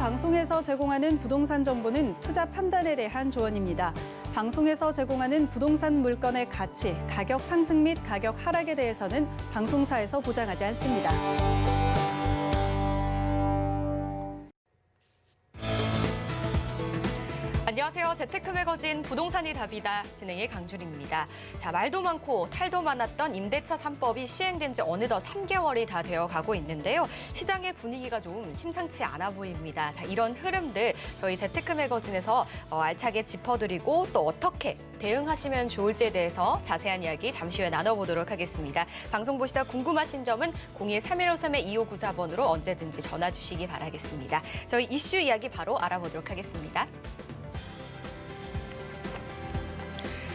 방송에서 제공하는 부동산 정보는 투자 판단에 대한 조언입니다. 방송에서 제공하는 부동산 물건의 가치, 가격 상승 및 가격 하락에 대해서는 방송사에서 보장하지 않습니다. 안녕하세요. 재테크 매거진 부동산이 답이다. 진행의 강주리입니다. 자, 말도 많고 탈도 많았던 임대차 3법이 시행된 지 어느덧 3개월이 다 되어 가고 있는데요. 시장의 분위기가 좀 심상치 않아 보입니다. 자, 이런 흐름들 저희 재테크 매거진에서 알차게 짚어드리고 또 어떻게 대응하시면 좋을지에 대해서 자세한 이야기 잠시 후에 나눠보도록 하겠습니다. 방송 보시다 궁금하신 점은 01-3153-2594번으로 언제든지 전화 주시기 바라겠습니다. 저희 이슈 이야기 바로 알아보도록 하겠습니다.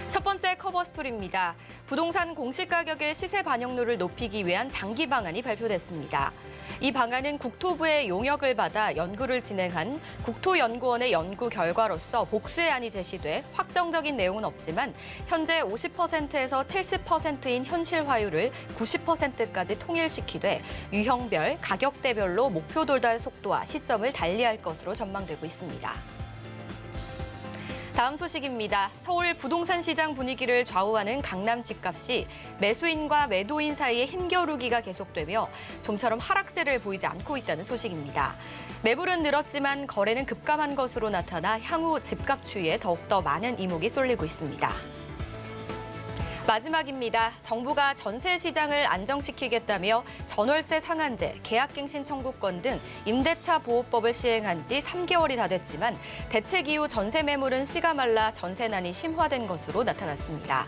첫 번째 커버 스토리입니다. 부동산 공시가격의 시세 반영률을 높이기 위한 장기 방안이 발표됐습니다. 이 방안은 국토부의 용역을 받아 연구를 진행한 국토연구원의 연구 결과로서 복수의안이 제시돼 확정적인 내용은 없지만 현재 50%에서 70%인 현실화율을 90%까지 통일시키되 유형별, 가격대별로 목표 도달 속도와 시점을 달리할 것으로 전망되고 있습니다. 다음 소식입니다. 서울 부동산 시장 분위기를 좌우하는 강남 집값이 매수인과 매도인 사이의 힘겨루기가 계속되며 좀처럼 하락세를 보이지 않고 있다는 소식입니다. 매물은 늘었지만 거래는 급감한 것으로 나타나 향후 집값 추이에 더욱더 많은 이목이 쏠리고 있습니다. 마지막입니다. 정부가 전세 시장을 안정시키겠다며 전월세 상한제, 계약갱신 청구권 등 임대차 보호법을 시행한 지 3개월이 다 됐지만 대책 이후 전세 매물은 씨가 말라 전세난이 심화된 것으로 나타났습니다.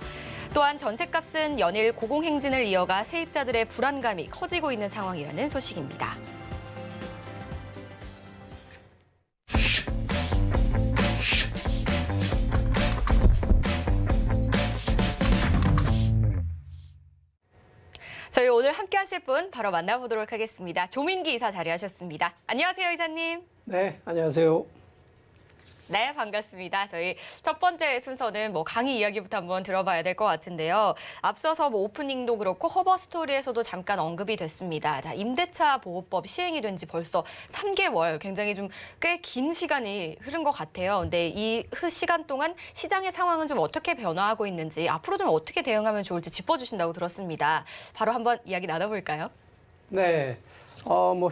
또한 전세값은 연일 고공행진을 이어가 세입자들의 불안감이 커지고 있는 상황이라는 소식입니다. 저희 오늘 함께 하실 분 바로 만나보도록 하겠습니다. 조민기 이사 자리하셨습니다. 안녕하세요, 이사님. 네, 안녕하세요. 네, 반갑습니다. 저희 첫 번째 순서는 강의 이야기부터 한번 들어봐야 될 것 같은데요. 앞서서 오프닝도 그렇고 허버 스토리에서도 잠깐 언급이 됐습니다. 자, 임대차 보호법 시행이 된 지 벌써 3개월, 굉장히 좀 꽤 긴 시간이 흐른 것 같아요. 근데 이 시간 동안 시장의 상황은 좀 어떻게 변화하고 있는지, 앞으로 좀 어떻게 대응하면 좋을지 짚어주신다고 들었습니다. 바로 한번 이야기 나눠볼까요? 네.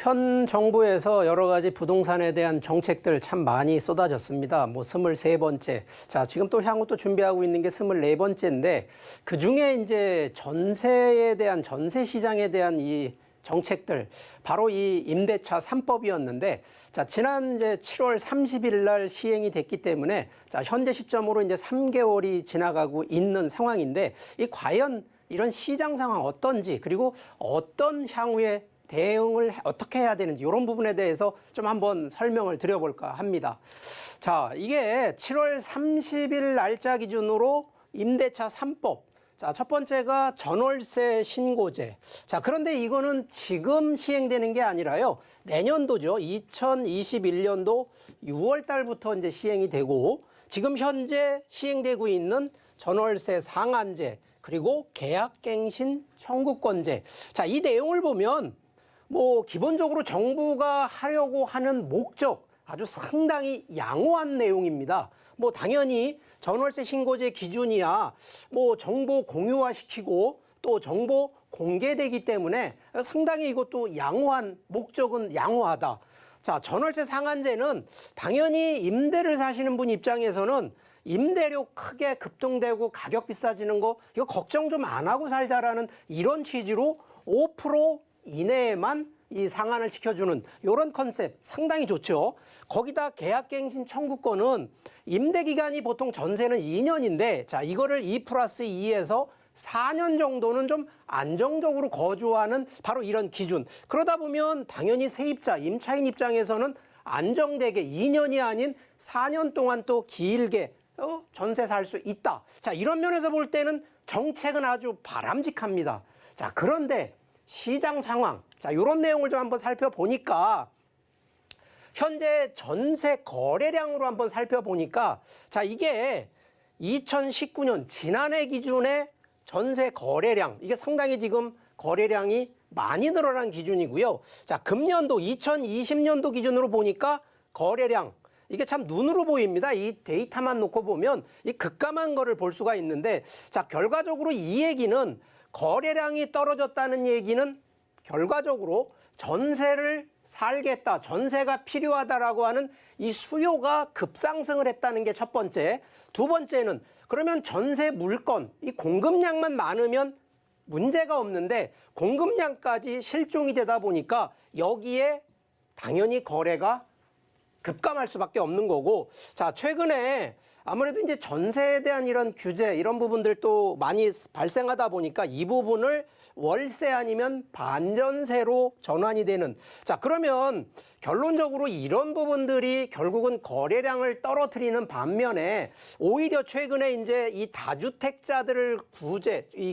현 정부에서 여러 가지 부동산에 대한 정책들 참 많이 쏟아졌습니다. 23번째. 자, 지금 또 향후 또 준비하고 있는 게 24번째인데, 그 중에 이제 전세 시장에 대한 이 정책들, 바로 이 임대차 3법이었는데, 자, 지난 이제 7월 30일 날 시행이 됐기 때문에, 자, 현재 시점으로 이제 3개월이 지나가고 있는 상황인데, 이 과연 이런 시장 상황 어떤지, 그리고 어떤 향후에 대응을 어떻게 해야 되는지 이런 부분에 대해서 좀 한번 설명을 드려볼까 합니다. 자, 이게 7월 30일 날짜 기준으로 임대차 3법. 자, 첫 번째가 전월세 신고제. 자, 그런데 이거는 지금 시행되는 게 아니라요. 내년도죠. 2021년도 6월 달부터 이제 시행이 되고 지금 현재 시행되고 있는 전월세 상한제 그리고 계약갱신 청구권제. 자, 이 내용을 보면 기본적으로 정부가 하려고 하는 목적 아주 상당히 양호한 내용입니다. 당연히 전월세 신고제 기준이야 정보 공유화시키고 또 정보 공개되기 때문에 상당히 이것도 양호한 목적은 양호하다. 자, 전월세 상한제는 당연히 임대를 사시는 분 입장에서는 임대료 크게 급등되고 가격 비싸지는 거 이거 걱정 좀 안 하고 살자라는 이런 취지로 5% 이내에만 이 상한을 시켜주는 이런 컨셉 상당히 좋죠. 거기다 계약갱신 청구권은 임대기간이 보통 전세는 2년인데 자, 이거를 2+2에서 4년 정도는 좀 안정적으로 거주하는 바로 이런 기준. 그러다 보면 당연히 세입자, 임차인 입장에서는 안정되게 2년이 아닌 4년 동안 또 길게 전세 살 수 있다. 자, 이런 면에서 볼 때는 정책은 아주 바람직합니다. 자, 그런데 시장 상황, 자, 이런 내용을 좀 한번 살펴보니까 현재 전세 거래량으로 한번 살펴보니까 자, 이게 2019년 지난해 기준의 전세 거래량, 이게 상당히 지금 거래량이 많이 늘어난 기준이고요. 자, 금년도 2020년도 기준으로 보니까 거래량 이게 참 눈으로 보입니다. 이 데이터만 놓고 보면 이 급감한 거를 볼 수가 있는데 자, 결과적으로 이 얘기는 거래량이 떨어졌다는 얘기는 결과적으로 전세를 살겠다, 전세가 필요하다라고 하는 이 수요가 급상승을 했다는 게 첫 번째. 두 번째는 그러면 전세 물건, 이 공급량만 많으면 문제가 없는데 공급량까지 실종이 되다 보니까 여기에 당연히 거래가 급감할 수밖에 없는 거고, 자, 최근에 아무래도 이제 전세에 대한 이런 규제, 이런 부분들도 많이 발생하다 보니까 이 부분을 월세 아니면 반전세로 전환이 되는. 자, 그러면 결론적으로 이런 부분들이 결국은 거래량을 떨어뜨리는 반면에 오히려 최근에 이제 이 다주택자들을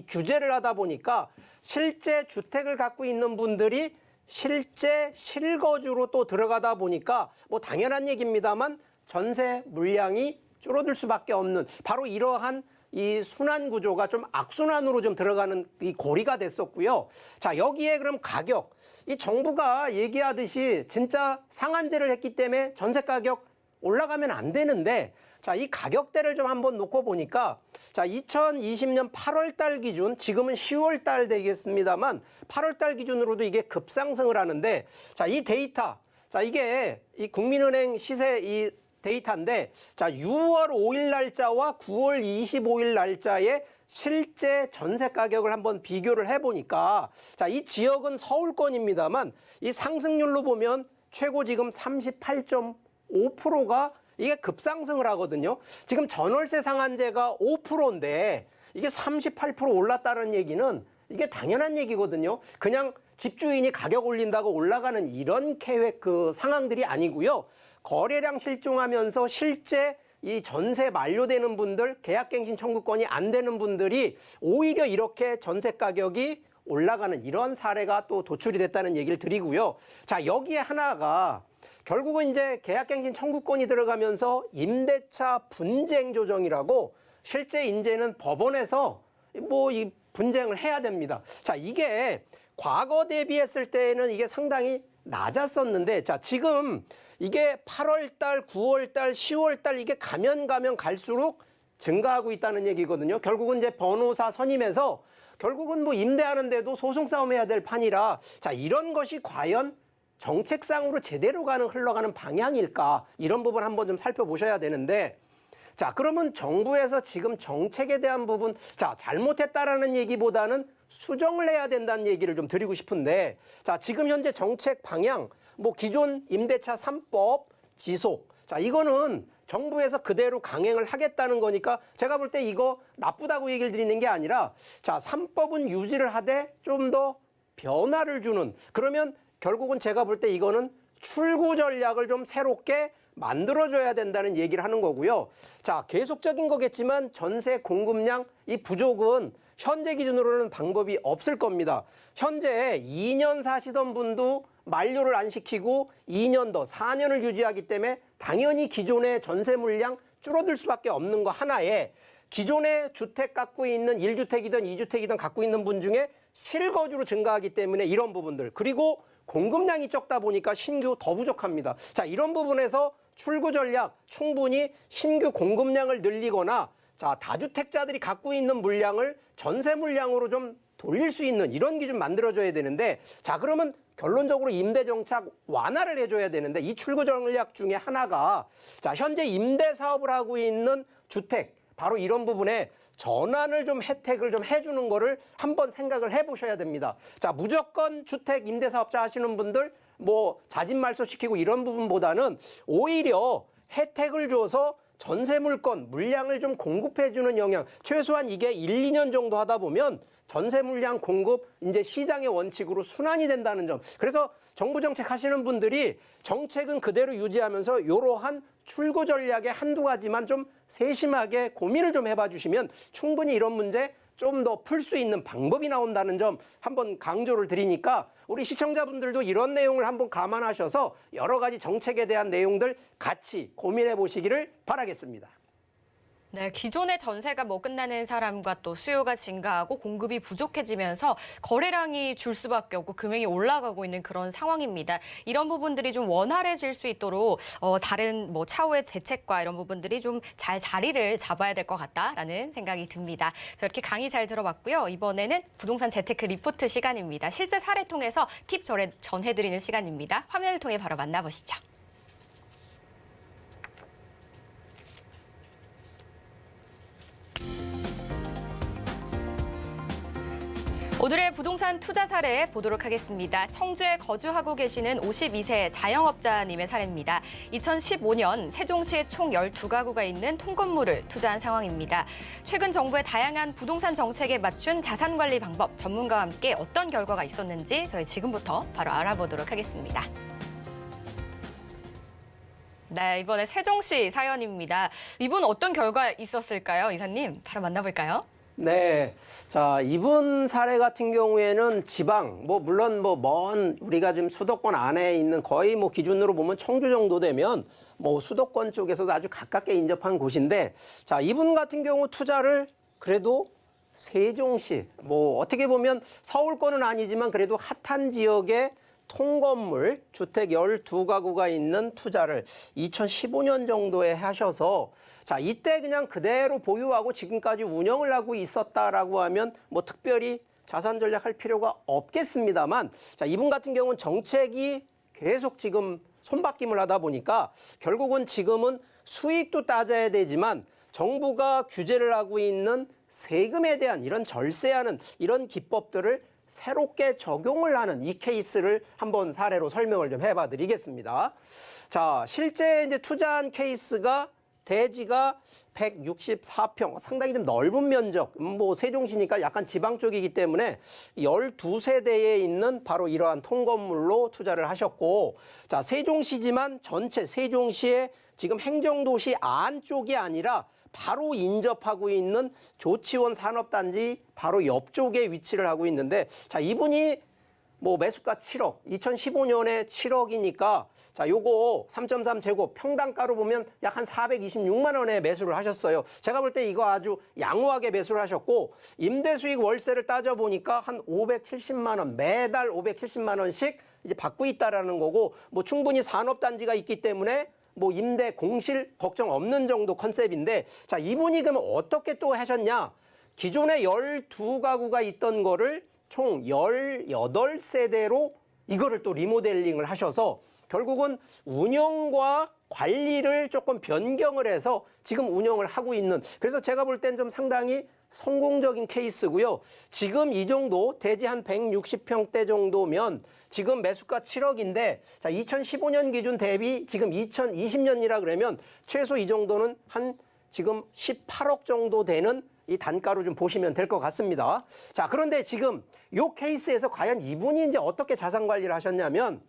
규제를 하다 보니까 실제 주택을 갖고 있는 분들이 실제 실거주로 또 들어가다 보니까 뭐 당연한 얘기입니다만 전세 물량이 줄어들 수밖에 없는 바로 이러한 이 순환 구조가 좀 악순환으로 좀 들어가는 이 고리가 됐었고요. 자, 여기에 그럼 가격, 이 정부가 얘기하듯이 진짜 상한제를 했기 때문에 전세 가격 올라가면 안 되는데, 자, 이 가격대를 좀 한번 놓고 보니까 자, 2020년 8월 달 기준, 지금은 10월 달 되겠습니다만 8월 달 기준으로도 이게 급상승을 하는데, 자, 이 데이터, 자, 이게 이 국민은행 시세 이 데이터인데, 자, 6월 5일 날짜와 9월 25일 날짜의 실제 전세 가격을 한번 비교를 해보니까, 자, 이 지역은 서울권입니다만 이 상승률로 보면 최고 지금 38.5%가 이게 급상승을 하거든요. 지금 전월세 상한제가 5%인데 이게 38% 올랐다는 얘기는 이게 당연한 얘기거든요. 그냥 집주인이 가격 올린다고 올라가는 이런 계획 상황들이 아니고요. 거래량 실종하면서 실제 이 전세 만료되는 분들, 계약갱신 청구권이 안 되는 분들이 오히려 이렇게 전세 가격이 올라가는 이런 사례가 또 도출이 됐다는 얘기를 드리고요. 자, 여기에 하나가 결국은 이제 계약갱신 청구권이 들어가면서 임대차 분쟁 조정이라고 실제 이제는 법원에서 뭐 이 분쟁을 해야 됩니다. 자, 이게 과거 대비했을 때는 이게 상당히 낮았었는데, 자, 지금 이게 8월 달, 9월 달, 10월 달 이게 가면 갈수록 증가하고 있다는 얘기거든요. 결국은 이제 변호사 선임해서 결국은 뭐 임대하는데도 소송 싸움해야 될 판이라, 자, 이런 것이 과연 정책상으로 제대로 흘러가는 방향일까? 이런 부분 한번 좀 살펴보셔야 되는데, 자, 그러면 정부에서 지금 정책에 대한 부분, 자, 잘못했다라는 얘기보다는 수정을 해야 된다는 얘기를 좀 드리고 싶은데, 자, 지금 현재 정책 방향, 뭐 기존 임대차 3법 지속, 자, 이거는 정부에서 그대로 강행을 하겠다는 거니까 제가 볼 때 이거 나쁘다고 얘기를 드리는 게 아니라, 자, 3법은 유지를 하되 좀 더 변화를 주는, 그러면 결국은 제가 볼 때 이거는 출구 전략을 좀 새롭게 만들어줘야 된다는 얘기를 하는 거고요. 자, 계속적인 거겠지만 전세 공급량 이 부족은 현재 기준으로는 방법이 없을 겁니다. 현재 2년 사시던 분도 만료를 안 시키고 2년 더 4년을 유지하기 때문에 당연히 기존의 전세 물량 줄어들 수밖에 없는 거 하나에, 기존에 주택 갖고 있는 1주택이든 2주택이든 갖고 있는 분 중에 실거주로 증가하기 때문에 이런 부분들, 그리고 공급량이 적다 보니까 신규 더 부족합니다. 자, 이런 부분에서 출구 전략 충분히 신규 공급량을 늘리거나, 자, 다주택자들이 갖고 있는 물량을 전세 물량으로 좀 돌릴 수 있는 이런 기준 만들어줘야 되는데, 자, 그러면 결론적으로 임대정착 완화를 해줘야 되는데, 이 출구 전략 중에 하나가, 자, 현재 임대 사업을 하고 있는 주택, 바로 이런 부분에 전환을 좀 혜택을 좀 해주는 거를 한번 생각을 해보셔야 됩니다. 자, 무조건 주택 임대사업자 하시는 분들 뭐 자진 말소시키고 이런 부분보다는 오히려 혜택을 줘서 전세 물건 물량을 좀 공급해주는 영향, 최소한 이게 1, 2년 정도 하다 보면 전세 물량 공급 이제 시장의 원칙으로 순환이 된다는 점. 그래서 정부 정책 하시는 분들이 정책은 그대로 유지하면서 이러한 출구 전략의 한두 가지만 좀 세심하게 고민을 좀 해봐 주시면 충분히 이런 문제 좀 더 풀 수 있는 방법이 나온다는 점 한번 강조를 드리니까, 우리 시청자분들도 이런 내용을 한번 감안하셔서 여러 가지 정책에 대한 내용들 같이 고민해 보시기를 바라겠습니다. 네, 기존의 전세가 끝나는 사람과 또 수요가 증가하고 공급이 부족해지면서 거래량이 줄 수밖에 없고 금액이 올라가고 있는 그런 상황입니다. 이런 부분들이 좀 원활해질 수 있도록 다른 차후의 대책과 이런 부분들이 좀 잘 자리를 잡아야 될 것 같다라는 생각이 듭니다. 저 이렇게 강의 잘 들어봤고요. 이번에는 부동산 재테크 리포트 시간입니다. 실제 사례 통해서 팁 전해드리는 시간입니다. 화면을 통해 바로 만나보시죠. 오늘의 부동산 투자 사례 보도록 하겠습니다. 청주에 거주하고 계시는 52세 자영업자님의 사례입니다. 2015년 세종시에 총 12가구가 있는 통건물을 투자한 상황입니다. 최근 정부의 다양한 부동산 정책에 맞춘 자산관리 방법 전문가와 함께 어떤 결과가 있었는지 저희 지금부터 바로 알아보도록 하겠습니다. 네, 이번에 세종시 사연입니다. 이분 어떤 결과 있었을까요, 이사님? 바로 만나볼까요? 네. 자, 이분 사례 같은 경우에는 지방, 물론 먼 우리가 지금 수도권 안에 있는 거의 기준으로 보면 청주 정도 되면 수도권 쪽에서도 아주 가깝게 인접한 곳인데, 자, 이분 같은 경우 투자를 그래도 세종시, 어떻게 보면 서울권은 아니지만 그래도 핫한 지역에 통건물 주택 12가구가 있는 투자를 2015년 정도에 하셔서, 자, 이때 그냥 그대로 보유하고 지금까지 운영을 하고 있었다라고 하면 특별히 자산 전략할 필요가 없겠습니다만, 자, 이분 같은 경우는 정책이 계속 지금 손바뀜을 하다 보니까 결국은 지금은 수익도 따져야 되지만 정부가 규제를 하고 있는 세금에 대한 이런 절세하는 이런 기법들을 새롭게 적용을 하는 이 케이스를 한번 사례로 설명을 좀 해봐 드리겠습니다. 자, 실제 이제 투자한 케이스가 대지가 164평, 상당히 좀 넓은 면적, 세종시니까 약간 지방 쪽이기 때문에 12세대에 있는 바로 이러한 통건물로 투자를 하셨고, 자, 세종시지만 전체 세종시의 지금 행정도시 안쪽이 아니라 바로 인접하고 있는 조치원 산업단지 바로 옆쪽에 위치를 하고 있는데, 자, 이분이 매수가 7억, 2015년에 7억이니까 자, 요거 3.3 제곱 평당가로 보면 약 한 426만 원에 매수를 하셨어요. 제가 볼 때 이거 아주 양호하게 매수를 하셨고, 임대수익 월세를 따져보니까 한 570만 원, 매달 570만 원씩 이제 받고 있다라는 거고, 충분히 산업단지가 있기 때문에 임대 공실 걱정 없는 정도 컨셉인데, 자, 이분이 그러면 어떻게 또 하셨냐? 기존에 12가구가 있던 거를 총 18세대로 이거를 또 리모델링을 하셔서 결국은 운영과 관리를 조금 변경을 해서 지금 운영을 하고 있는, 그래서 제가 볼 땐 좀 상당히 성공적인 케이스고요. 지금 이 정도 대지 한 160평대 정도면 지금 매수가 7억인데, 자, 2015년 기준 대비 지금 2020년이라 그러면 최소 이 정도는 한 지금 18억 정도 되는 이 단가로 좀 보시면 될 것 같습니다. 자, 그런데 지금 이 케이스에서 과연 이분이 이제 어떻게 자산 관리를 하셨냐면,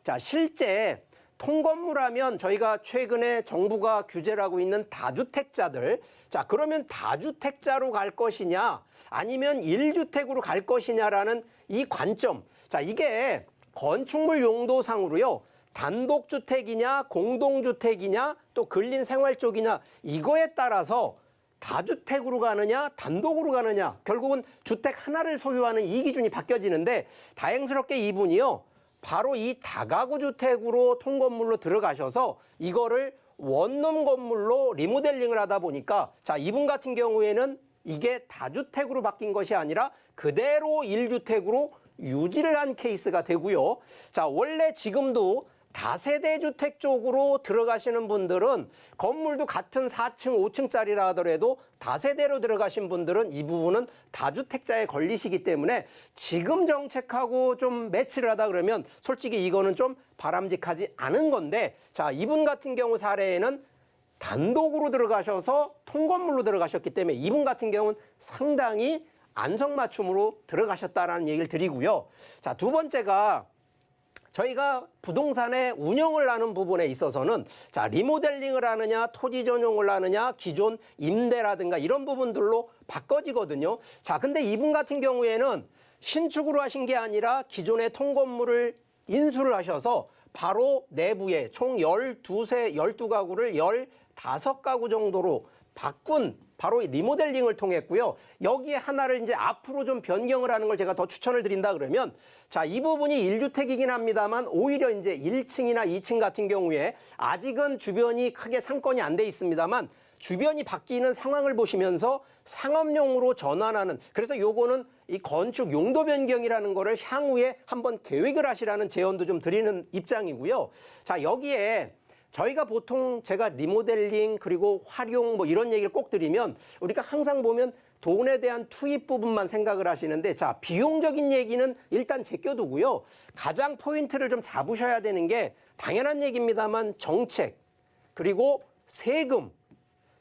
자, 실제 통건물 하면 저희가 최근에 정부가 규제를 하고 있는 다주택자들, 자, 그러면 다주택자로 갈 것이냐 아니면 1주택으로 갈 것이냐라는 이 관점, 자, 이게 건축물 용도상으로요, 단독주택이냐 공동주택이냐 또 근린생활 쪽이냐 이거에 따라서 다주택으로 가느냐 단독으로 가느냐 결국은 주택 하나를 소유하는 이 기준이 바뀌어지는데, 다행스럽게 이분이요 바로 이 다가구 주택으로 통건물로 들어가셔서 이거를 원룸 건물로 리모델링을 하다 보니까, 자, 이분 같은 경우에는 이게 다주택으로 바뀐 것이 아니라 그대로 1주택으로 유지를 한 케이스가 되고요. 자, 원래 지금도 다세대 주택 쪽으로 들어가시는 분들은 건물도 같은 4층, 5층짜리라 하더라도 다세대로 들어가신 분들은 이 부분은 다주택자에 걸리시기 때문에 지금 정책하고 좀 매치를 하다 그러면 솔직히 이거는 좀 바람직하지 않은 건데, 자, 이분 같은 경우 사례에는 단독으로 들어가셔서 통건물로 들어가셨기 때문에 이분 같은 경우는 상당히 안성맞춤으로 들어가셨다라는 얘기를 드리고요. 자, 두 번째가 저희가 부동산의 운영을 하는 부분에 있어서는, 자, 리모델링을 하느냐 토지 전용을 하느냐 기존 임대라든가 이런 부분들로 바꿔지거든요. 자, 근데 이분 같은 경우에는 신축으로 하신 게 아니라 기존의 통건물을 인수를 하셔서 바로 내부에 총 12가구를 15가구 정도로 바꾼 바로 이 리모델링을 통했고요. 여기에 하나를 이제 앞으로 좀 변경을 하는 걸 제가 더 추천을 드린다 그러면 자, 이 부분이 1주택이긴 합니다만 오히려 이제 1층이나 2층 같은 경우에 아직은 주변이 크게 상권이 안 돼 있습니다만 주변이 바뀌는 상황을 보시면서 상업용으로 전환하는, 그래서 요거는 이 건축 용도 변경이라는 거를 향후에 한번 계획을 하시라는 제언도 좀 드리는 입장이고요. 자, 여기에 저희가 보통 제가 리모델링 그리고 활용 뭐 이런 얘기를 꼭 드리면 우리가 항상 보면 돈에 대한 투입 부분만 생각을 하시는데, 자, 비용적인 얘기는 일단 제껴두고요. 가장 포인트를 좀 잡으셔야 되는 게 당연한 얘기입니다만 정책, 그리고 세금,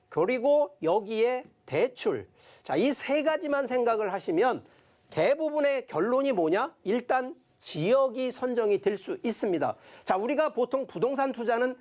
그리고 여기에 대출. 자, 이 세 가지만 생각을 하시면 대부분의 결론이 뭐냐? 일단 지역이 선정이 될 수 있습니다. 자, 우리가 보통 부동산 투자는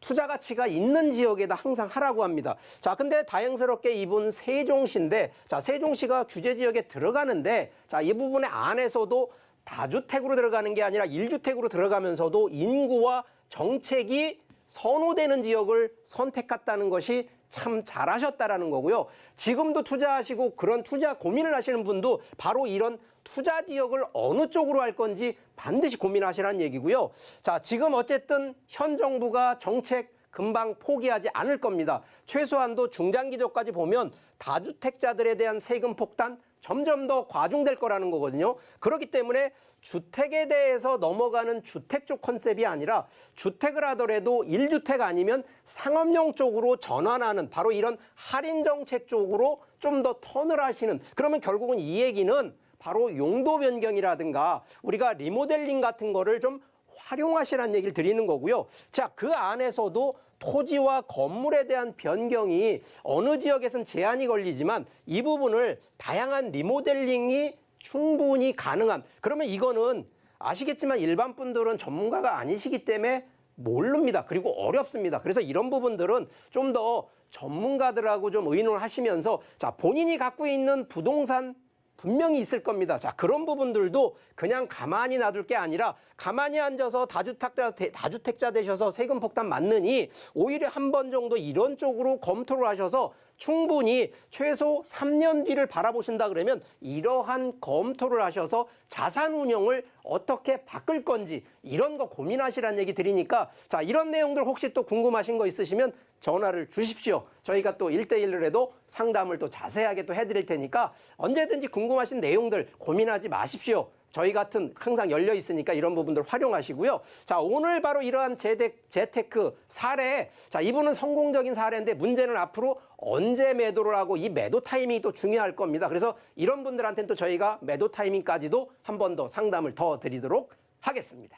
투자 가치가 있는 지역에다 항상 하라고 합니다. 자, 근데 다행스럽게 이분 세종시인데, 자, 세종시가 규제 지역에 들어가는데, 자, 이 부분의 안에서도 다주택으로 들어가는 게 아니라 1주택으로 들어가면서도 인구와 정책이 선호되는 지역을 선택했다는 것이 참 잘하셨다라는 거고요. 지금도 투자하시고 그런 투자 고민을 하시는 분도 바로 이런 투자 지역을 어느 쪽으로 할 건지 반드시 고민하시라는 얘기고요. 자, 지금 어쨌든 현 정부가 정책 금방 포기하지 않을 겁니다. 최소한도 중장기적까지 보면 다주택자들에 대한 세금 폭탄 점점 더 과중될 거라는 거거든요. 그렇기 때문에 주택에 대해서 넘어가는 주택 쪽 컨셉이 아니라 주택을 하더라도 1주택 아니면 상업용 쪽으로 전환하는 바로 이런 할인 정책 쪽으로 좀 더 턴을 하시는, 그러면 결국은 이 얘기는 바로 용도 변경이라든가 우리가 리모델링 같은 거를 좀 활용하시라는 얘기를 드리는 거고요. 자, 그 안에서도 토지와 건물에 대한 변경이 어느 지역에선 제한이 걸리지만 이 부분을 다양한 리모델링이 충분히 가능한, 그러면 이거는 아시겠지만 일반 분들은 전문가가 아니시기 때문에 모릅니다. 그리고 어렵습니다. 그래서 이런 부분들은 좀 더 전문가들하고 좀 의논을 하시면서 자, 본인이 갖고 있는 부동산 분명히 있을 겁니다. 자, 그런 부분들도 그냥 가만히 놔둘 게 아니라 가만히 앉아서 다주택자 되셔서 세금 폭탄 맞느니 오히려 한 번 정도 이런 쪽으로 검토를 하셔서 충분히 최소 3년 뒤를 바라보신다 그러면 이러한 검토를 하셔서 자산 운용을 어떻게 바꿀 건지 이런 거 고민하시라는 얘기 드리니까, 자, 이런 내용들 혹시 또 궁금하신 거 있으시면 전화를 주십시오. 저희가 또 1대1로 해도 상담을 또 자세하게 또 해드릴 테니까 언제든지 궁금하신 내용들 고민하지 마십시오. 저희 같은 항상 열려 있으니까 이런 부분들 활용하시고요. 자, 오늘 바로 이러한 재테크 사례, 자, 이분은 성공적인 사례인데 문제는 앞으로 언제 매도를 하고 이 매도 타이밍이 또 중요할 겁니다. 그래서 이런 분들한테는 또 저희가 매도 타이밍까지도 한 번 더 상담을 더 드리도록 하겠습니다.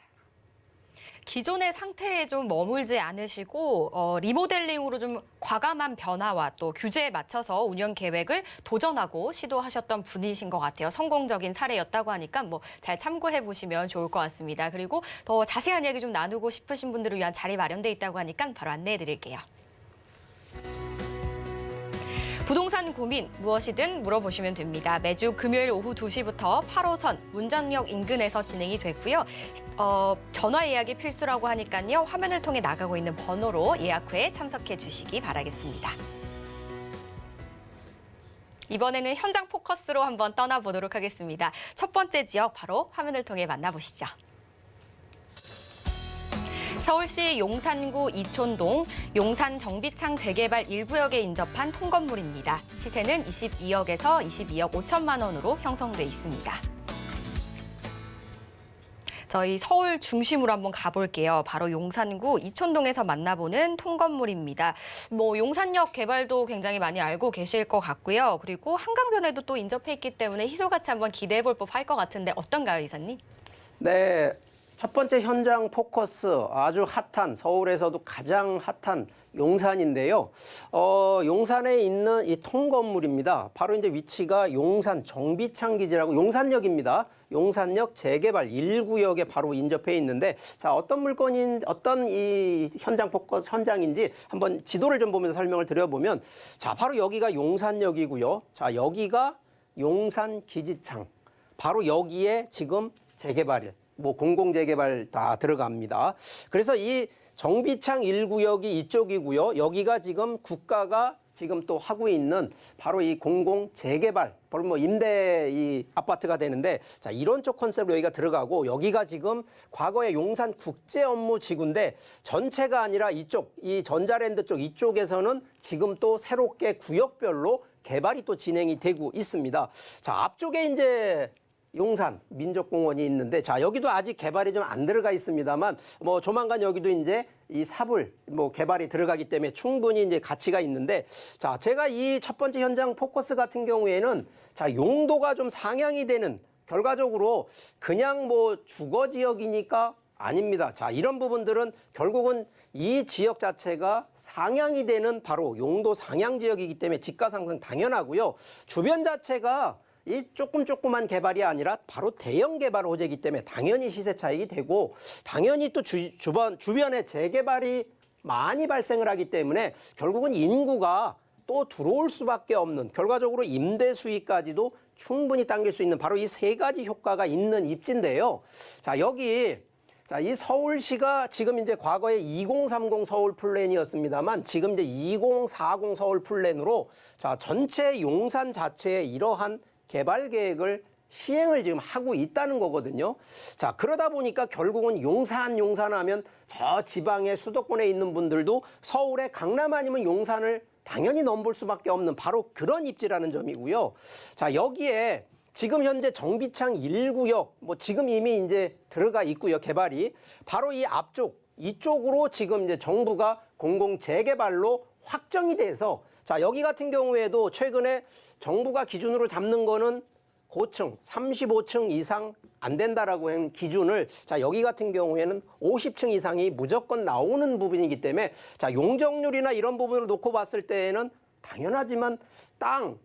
기존의 상태에 좀 머물지 않으시고 리모델링으로 좀 과감한 변화와 또 규제에 맞춰서 운영 계획을 도전하고 시도하셨던 분이신 것 같아요. 성공적인 사례였다고 하니까 뭐 잘 참고해 보시면 좋을 것 같습니다. 그리고 더 자세한 얘기 좀 나누고 싶으신 분들을 위한 자리 마련돼 있다고 하니까 바로 안내해 드릴게요. 부동산 고민 무엇이든 물어보시면 됩니다. 매주 금요일 오후 2시부터 8호선 운전역 인근에서 진행이 됐고요. 전화 예약이 필수라고 하니까요. 화면을 통해 나가고 있는 번호로 예약 후에 참석해 주시기 바라겠습니다. 이번에는 현장 포커스로 한번 떠나보도록 하겠습니다. 첫 번째 지역 바로 화면을 통해 만나보시죠. 서울시 용산구 이촌동 용산 정비창 재개발 1구역에 인접한 통건물입니다. 시세는 22억에서 22억 5천만 원으로 형성돼 있습니다. 저희 서울 중심으로 한번 가볼게요. 바로 용산구 이촌동에서 만나보는 통건물입니다. 뭐 용산역 개발도 굉장히 많이 알고 계실 것 같고요. 그리고 한강변에도 또 인접해 있기 때문에 희소같이 한번 기대해 볼 법할 것 같은데 어떤가요, 이사님? 네. 첫 번째 현장 포커스, 아주 핫한, 서울에서도 가장 핫한 용산인데요. 용산에 있는 이 통건물입니다. 바로 이제 위치가 용산 정비창 기지라고 용산역입니다. 용산역 재개발 1구역에 바로 인접해 있는데, 자, 어떤 이 현장 포커스 현장인지 한번 지도를 좀 보면서 설명을 드려보면, 자, 바로 여기가 용산역이고요. 자, 여기가 용산 기지창. 바로 여기에 지금 재개발이 뭐 공공재개발 다 들어갑니다. 그래서 이 정비창 1구역이 이쪽이고요. 여기가 지금 국가가 지금 또 하고 있는 바로 이 공공 재개발, 바로 뭐 임대 이 아파트가 되는데, 자, 이런 쪽 컨셉으로 여기가 들어가고, 여기가 지금 과거의 용산 국제 업무 지구인데 전체가 아니라 이쪽 이 전자랜드 쪽 이쪽에서는 지금 또 새롭게 구역별로 개발이 또 진행이 되고 있습니다. 자, 앞쪽에 이제 용산 민족공원이 있는데, 자, 여기도 아직 개발이 좀 안 들어가 있습니다만, 뭐 조만간 여기도 이제 이 사불 뭐 개발이 들어가기 때문에 충분히 이제 가치가 있는데, 자, 제가 이 첫 번째 현장 포커스 같은 경우에는 자, 용도가 좀 상향이 되는, 결과적으로 그냥 뭐 주거 지역이니까 아닙니다. 자, 이런 부분들은 결국은 이 지역 자체가 상향이 되는 바로 용도 상향 지역이기 때문에 지가 상승 당연하고요. 주변 자체가 이 조그만 개발이 아니라 바로 대형 개발 호재이기 때문에 당연히 시세 차익이 되고, 당연히 또 주변에 재개발이 많이 발생을 하기 때문에 결국은 인구가 또 들어올 수밖에 없는, 결과적으로 임대 수익까지도 충분히 당길 수 있는 바로 이 세 가지 효과가 있는 입지인데요. 자, 여기 자, 이 서울시가 지금 이제 과거에 2030 서울 플랜이었습니다만 지금 이제 2040 서울 플랜으로 자, 전체 용산 자체에 이러한 개발 계획을 시행을 지금 하고 있다는 거거든요. 자, 그러다 보니까 결국은 용산하면 저 지방의 수도권에 있는 분들도 서울의 강남 아니면 용산을 당연히 넘볼 수밖에 없는 바로 그런 입지라는 점이고요. 자, 여기에 지금 현재 정비창 1구역 뭐 지금 이미 이제 들어가 있고요. 개발이 바로 이 앞쪽 이쪽으로 지금 이제 정부가 공공 재개발로 확정이 돼서, 자, 여기 같은 경우에도 최근에 정부가 기준으로 잡는 거는 고층 35층 이상 안 된다라고 한 기준을, 자, 여기 같은 경우에는 50층 이상이 무조건 나오는 부분이기 때문에, 자, 용적률이나 이런 부분을 놓고 봤을 때에는 당연하지만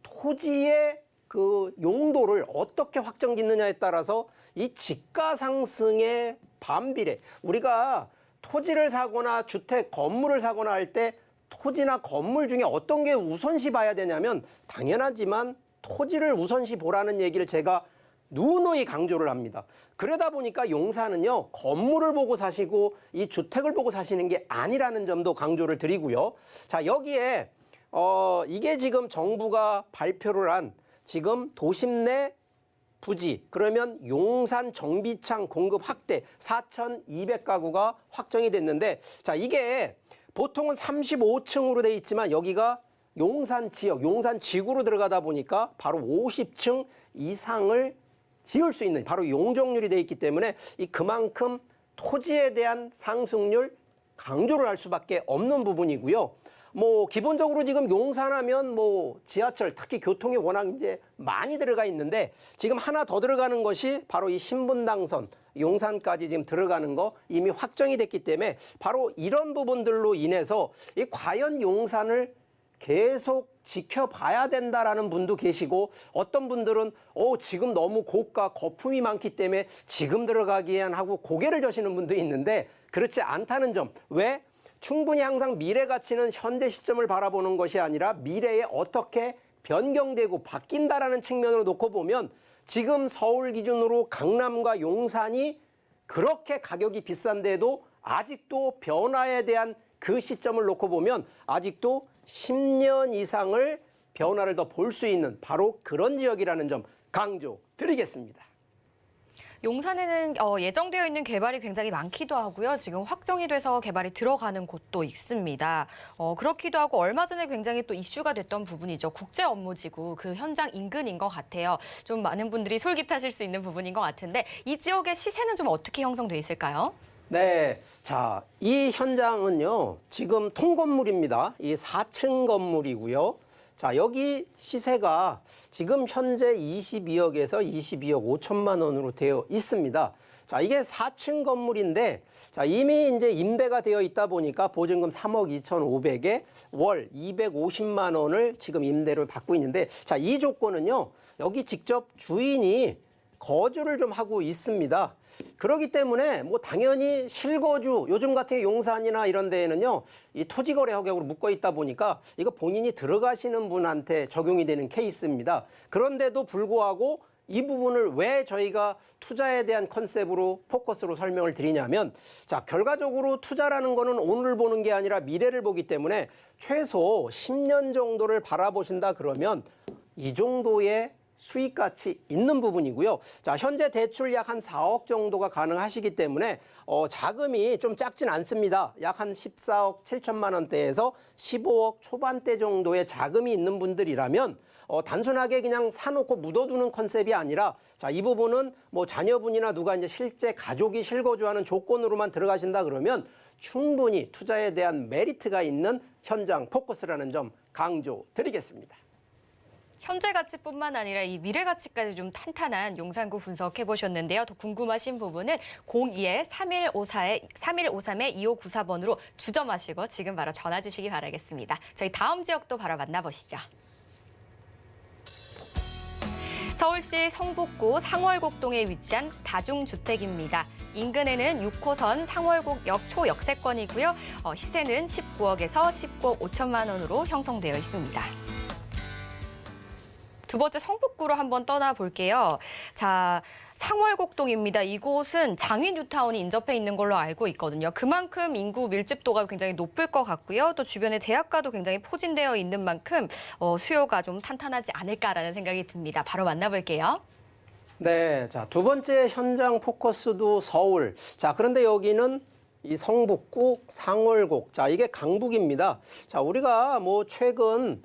토지의 그 용도를 어떻게 확정 짓느냐에 따라서 이 지가 상승의 반비례, 우리가 토지를 사거나 주택 건물을 사거나 할 때 토지나 건물 중에 어떤 게 우선시 봐야 되냐면 당연하지만 토지를 우선시 보라는 얘기를 제가 누누이 강조를 합니다. 그러다 보니까 용산은요, 건물을 보고 사시고 이 주택을 보고 사시는 게 아니라는 점도 강조를 드리고요. 자, 여기에 이게 지금 정부가 발표를 한 지금 도심 내 부지, 그러면 용산 정비창 공급 확대 4,200가구가 확정이 됐는데, 자, 이게 보통은 35층으로 돼 있지만 여기가 용산 지역, 용산 지구로 들어가다 보니까 바로 50층 이상을 지을 수 있는 바로 용적률이 돼 있기 때문에 이 그만큼 토지에 대한 상승률 강조를 할 수밖에 없는 부분이고요. 뭐 기본적으로 지금 용산하면 뭐 지하철, 특히 교통이 워낙 이제 많이 들어가 있는데 지금 하나 더 들어가는 것이 바로 이 신분당선 용산까지 지금 들어가는 거 이미 확정이 됐기 때문에 바로 이런 부분들로 인해서 이 과연 용산을 계속 지켜봐야 된다라는 분도 계시고, 어떤 분들은 지금 너무 고가 거품이 많기 때문에 지금 들어가기엔 하고 고개를 저시는 분도 있는데 그렇지 않다는 점. 왜? 충분히 항상 미래 가치는 현대 시점을 바라보는 것이 아니라 미래에 어떻게 변경되고 바뀐다라는 측면으로 놓고 보면 지금 서울 기준으로 강남과 용산이 그렇게 가격이 비싼데도 아직도 변화에 대한 그 시점을 놓고 보면 아직도 10년 이상을 변화를 더 볼 수 있는 바로 그런 지역이라는 점 강조드리겠습니다. 용산에는 예정되어 있는 개발이 굉장히 많기도 하고요. 지금 확정이 돼서 개발이 들어가는 곳도 있습니다. 그렇기도 하고 얼마 전에 굉장히 또 이슈가 됐던 부분이죠. 국제 업무지구 그 현장 인근인 것 같아요. 좀 많은 분들이 솔깃하실 수 있는 부분인 것 같은데 이 지역의 시세는 좀 어떻게 형성돼 있을까요? 네, 자, 이 현장은요, 지금 통건물입니다. 이 4층 건물이고요. 자, 여기 시세가 지금 현재 22억에서 22억 5천만 원으로 되어 있습니다. 자, 이게 4층 건물인데, 자, 이미 이제 임대가 되어 있다 보니까 보증금 3억 2,500에 월 250만 원을 지금 임대를 받고 있는데, 자, 이 조건은요, 여기 직접 주인이 거주를 좀 하고 있습니다. 그렇기 때문에 뭐 당연히 실거주, 요즘 같은 용산이나 이런 데에는요, 이 토지거래 허격으로 묶어 있다 보니까 이거 본인이 들어가시는 분한테 적용이 되는 케이스입니다. 그런데도 불구하고 이 부분을 왜 저희가 투자에 대한 컨셉으로 포커스로 설명을 드리냐면, 자, 결과적으로 투자라는 거는 오늘 보는 게 아니라 미래를 보기 때문에 최소 10년 정도를 바라보신다 그러면 이 정도의 수익 가치 있는 부분이고요. 자, 현재 대출 약 한 4억 정도가 가능하시기 때문에 자금이 좀 작진 않습니다. 약 한 14억 7천만 원대에서 15억 초반대 정도의 자금이 있는 분들이라면 단순하게 그냥 사놓고 묻어두는 컨셉이 아니라, 자, 이 부분은 뭐 자녀분이나 누가 이제 실제 가족이 실거주하는 조건으로만 들어가신다 그러면 충분히 투자에 대한 메리트가 있는 현장 포커스라는 점 강조드리겠습니다. 현재 가치뿐만 아니라 이 미래 가치까지 좀 탄탄한 용산구 분석해 보셨는데요. 더 궁금하신 부분은 02-3153-2594번으로 주점하시고 지금 바로 전화 주시기 바라겠습니다. 저희 다음 지역도 바로 만나보시죠. 서울시 성북구 상월곡동에 위치한 다중주택입니다. 인근에는 6호선 상월곡역 초역세권이고요. 시세는 19억에서 19억 5천만 원으로 형성되어 있습니다. 두 번째 성북구로 한번 떠나볼게요. 자, 상월곡동입니다. 이곳은 장위 뉴타운이 인접해 있는 걸로 알고 있거든요. 그만큼 인구 밀집도가 굉장히 높을 것 같고요. 또 주변에 대학가도 굉장히 포진되어 있는 만큼 수요가 좀 탄탄하지 않을까라는 생각이 듭니다. 바로 만나볼게요. 네, 자, 두 번째 현장 포커스도 서울. 자, 그런데 여기는 이 성북구 상월곡. 자, 이게 강북입니다. 자, 우리가 뭐 최근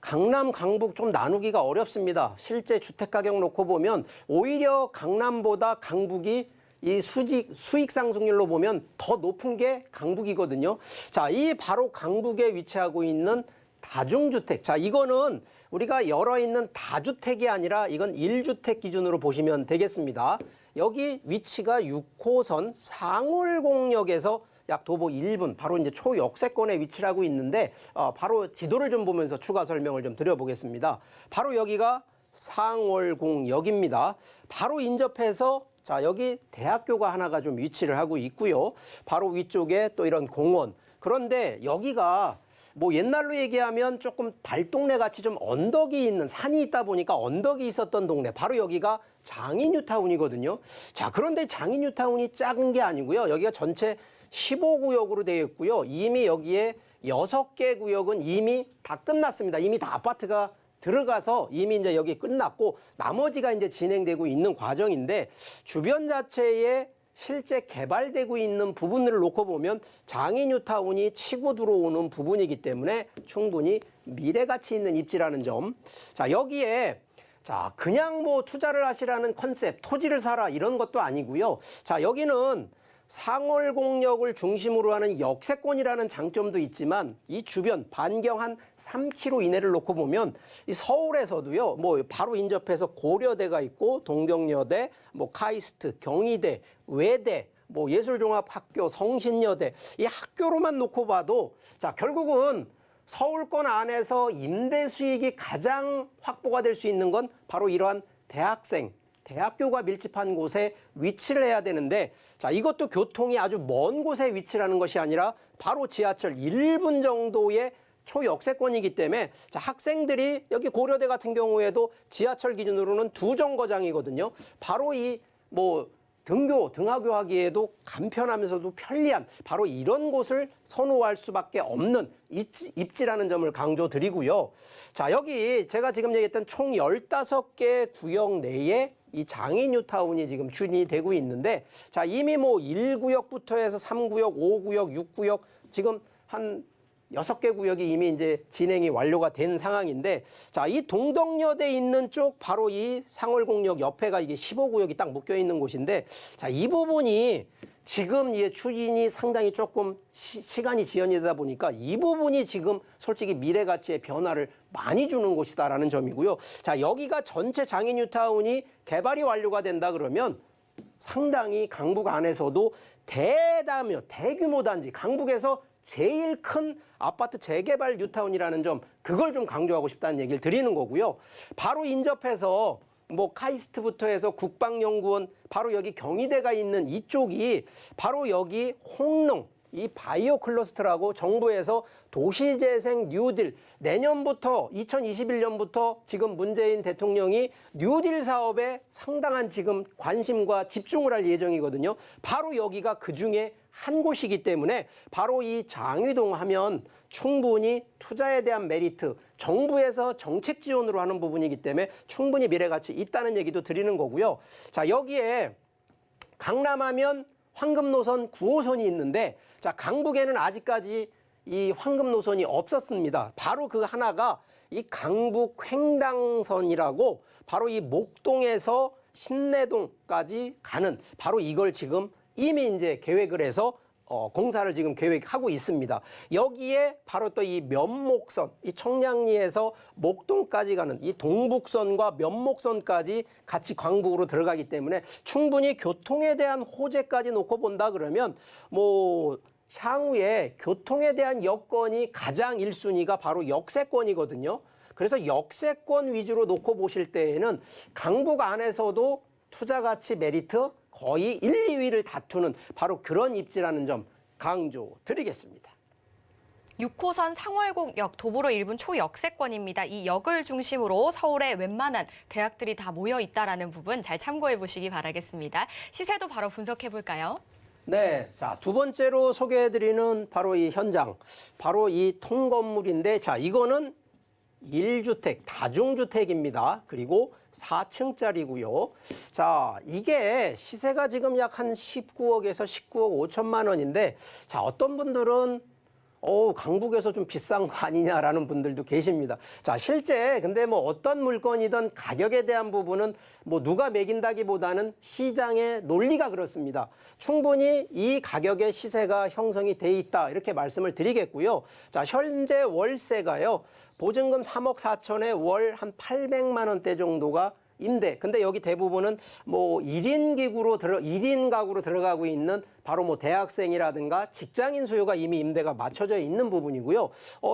강남, 강북 좀 나누기가 어렵습니다. 실제 주택 가격 놓고 보면 오히려 강남보다 강북이 이 수익 상승률로 보면 더 높은 게 강북이거든요. 자, 이 바로 강북에 위치하고 있는 다중주택. 자, 이거는 우리가 열어 있는 다주택이 아니라 이건 1주택 기준으로 보시면 되겠습니다. 여기 위치가 6호선 상월곡역에서 약 도보 1분, 바로 이제 초역세권에 위치를 하고 있는데, 바로 지도를 좀 보면서 추가 설명을 좀 드려보겠습니다. 바로 여기가 상월곡역입니다. 바로 인접해서, 자, 여기 대학교가 하나가 좀 위치를 하고 있고요. 바로 위쪽에 또 이런 공원. 그런데 여기가 뭐 옛날로 얘기하면 조금 달동네 같이 좀 언덕이 있는, 산이 있다 보니까 언덕이 있었던 동네, 바로 여기가 장위 뉴타운이거든요. 자, 그런데 장위 뉴타운이 작은 게 아니고요. 여기가 전체 15구역으로 되어 있고요. 이미 여기에 6개 구역은 이미 다 끝났습니다. 이미 다 아파트가 들어가서 이미 이제 여기 끝났고, 나머지가 이제 진행되고 있는 과정인데, 주변 자체에 실제 개발되고 있는 부분들을 놓고 보면 장위 뉴타운이 치고 들어오는 부분이기 때문에 충분히 미래 가치 있는 입지라는 점. 자, 여기에 자, 그냥 뭐 투자를 하시라는 컨셉, 토지를 사라 이런 것도 아니고요. 자, 여기는 상월곡역을 중심으로 하는 역세권이라는 장점도 있지만 이 주변 반경 한 3km 이내를 놓고 보면 이 서울에서도요, 뭐 바로 인접해서 고려대가 있고 동경여대, 뭐 카이스트, 경희대, 외대, 뭐 예술종합학교, 성신여대, 이 학교로만 놓고 봐도 자, 결국은 서울권 안에서 임대 수익이 가장 확보가 될 수 있는 건 바로 이러한 대학교가 밀집한 곳에 위치를 해야 되는데, 자, 이것도 교통이 아주 먼 곳에 위치라는 것이 아니라 바로 지하철 1분 정도의 초역세권이기 때문에, 자, 학생들이 여기 고려대 같은 경우에도 지하철 기준으로는 2정거장이거든요. 바로 이 뭐 등하교 하기에도 간편하면서도 편리한 바로 이런 곳을 선호할 수밖에 없는 입지라는 점을 강조드리고요. 자, 여기 제가 지금 얘기했던 총 15개 구역 내에 이 장위 뉴타운이 지금 추진이 되고 있는데, 자, 이미 뭐 1구역부터 해서 3구역, 5구역, 6구역 지금 한 6개 구역이 이미 이제 진행이 완료가 된 상황인데, 자, 이 동덕여대 있는 쪽 바로 이 상월곡역 옆에가 이게 15구역이 딱 묶여 있는 곳인데, 자, 이 부분이 지금 이 추진이 상당히 조금 시간이 지연이 되다 보니까 이 부분이 지금 솔직히 미래 가치의 변화를 많이 주는 곳이다라는 점이고요. 자, 여기가 전체 장위 뉴타운이 개발이 완료가 된다 그러면 상당히 강북 안에서도 대규모 단지, 강북에서 제일 큰 아파트 재개발 뉴타운이라는 점, 그걸 좀 강조하고 싶다는 얘기를 드리는 거고요. 바로 인접해서 뭐 카이스트부터 해서 국방연구원, 바로 여기 경희대가 있는 이쪽이 바로 여기 이 바이오 클러스터라고 정부에서 도시재생 뉴딜 내년부터 2021년부터 지금 문재인 대통령이 뉴딜 사업에 상당한 지금 관심과 집중을 할 예정이거든요. 바로 여기가 그중에 한 곳이기 때문에 바로 이 장위동 하면 충분히 투자에 대한 메리트, 정부에서 정책 지원으로 하는 부분이기 때문에 충분히 미래가치 있다는 얘기도 드리는 거고요. 자, 여기에 강남하면 황금 노선 9호선이 있는데, 자, 강북에는 아직까지 이 황금 노선이 없었습니다. 바로 그 하나가 이 강북 횡단선이라고 바로 이 목동에서 신내동까지 가는 바로 이걸 지금 이미 이제 계획을 해서 공사를 지금 계획하고 있습니다. 여기에 바로 또 이 면목선, 이 청량리에서 목동까지 가는 이 동북선과 면목선까지 같이 광북으로 들어가기 때문에 충분히 교통에 대한 호재까지 놓고 본다 그러면 뭐 향후에 교통에 대한 여건이 가장 1순위가 바로 역세권이거든요. 그래서 역세권 위주로 놓고 보실 때에는 강북 안에서도 투자 가치 메리트 거의 1, 2위를 다투는 바로 그런 입지라는 점 강조드리겠습니다. 6호선 상월곡역 도보로 1분 초역세권입니다. 이 역을 중심으로 서울의 웬만한 대학들이 다 모여 있다라는 부분 잘 참고해 보시기 바라겠습니다. 시세도 바로 분석해 볼까요? 네, 자, 두 번째로 소개해드리는 바로 이 현장, 바로 이 통건물인데, 자, 이거는 1주택, 다중주택입니다. 그리고 4층짜리고요. 자, 이게 시세가 지금 약 한 19억에서 19억 5천만 원인데, 자, 어떤 분들은 강북에서 좀 비싼 거 아니냐라는 분들도 계십니다. 자, 실제 근데 뭐 어떤 물건이든 가격에 대한 부분은 뭐 누가 매긴다기보다는 시장의 논리가 그렇습니다. 충분히 이 가격의 시세가 형성이 돼 있다 이렇게 말씀을 드리겠고요. 자, 현재 월세가요. 보증금 3억 4천에 월 한 800만 원대 정도가 임대. 근데 여기 대부분은 뭐 1인 가구로 들어가고 있는 바로 뭐 대학생이라든가 직장인 수요가 이미 임대가 맞춰져 있는 부분이고요.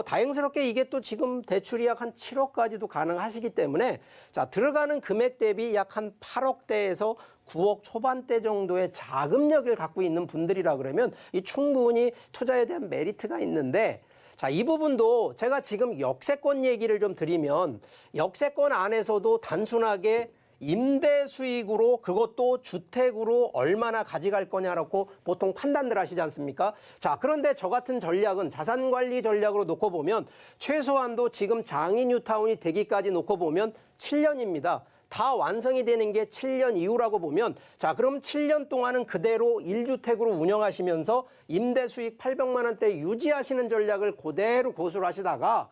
다행스럽게 이게 또 지금 대출이 약 한 7억까지도 가능하시기 때문에 자, 들어가는 금액 대비 약 한 8억대에서 9억 초반대 정도의 자금력을 갖고 있는 분들이라 그러면 이 충분히 투자에 대한 메리트가 있는데 자, 이 부분도 제가 지금 역세권 얘기를 좀 드리면 역세권 안에서도 단순하게 임대 수익으로 그것도 주택으로 얼마나 가져갈 거냐라고 보통 판단들 하시지 않습니까? 자, 그런데 저 같은 전략은 자산관리 전략으로 놓고 보면 최소한도 지금 장인 뉴타운이 되기까지 놓고 보면 7년입니다. 다 완성이 되는 게 7년 이후라고 보면 자, 그럼 7년 동안은 그대로 1주택으로 운영하시면서 임대 수익 800만 원대 유지하시는 전략을 그대로 고수를 하시다가